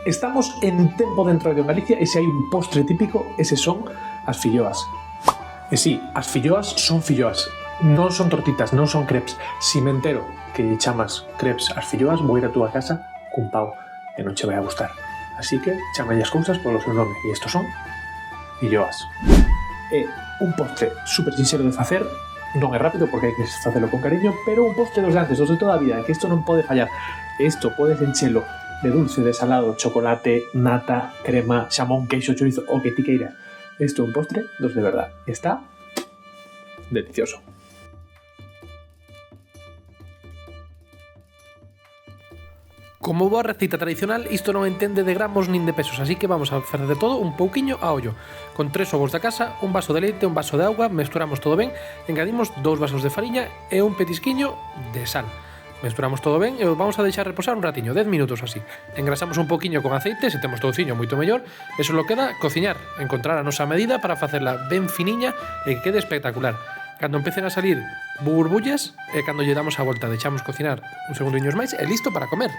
Estamos en tempo de entroido en Galicia e se hai un postre típico, ese son as filloas. E si, as filloas son filloas, non son tortitas, non son crepes. Si me entero que lle chamas crepes ás filloas, vou ir a túa casa cun pau e non che vai a gustar. Así que chamalle as cousas polo seu nome, e estos son filloas. É un postre super sinxelo de facer, non é rápido porque hai que facelo con cariño, pero un postre dos de antes, dos de toda a vida, que isto non pode fallar. Isto podes enchelo de dulce, de salado, chocolate, nata, crema, xamón, queixo, chorizo, o que ti queiras. Isto é un postre dos de verdad. Está delicioso. Como boa receita tradicional, isto non entende de gramos nin de pesos, así que vamos a facer de todo un pouquiño a ollo. Con 3 ovos da casa, un vaso de leite, un vaso de auga, mesturamos todo ben, engadimos 2 vasos de fariña e un petisquiño de sal. Mesturamos todo ben e o vamos a deixar reposar un ratiño, 10 minutos así. Engrasamos un pouquiño con aceite, se temos touciño moito mellor, e só lo queda cociñar, encontrar a nosa medida para facela ben finiña e que quede espectacular. Cando empecen a salir burbullas é cando lle damos a volta, deixamos cocinar un segundiños máis e listo para comer.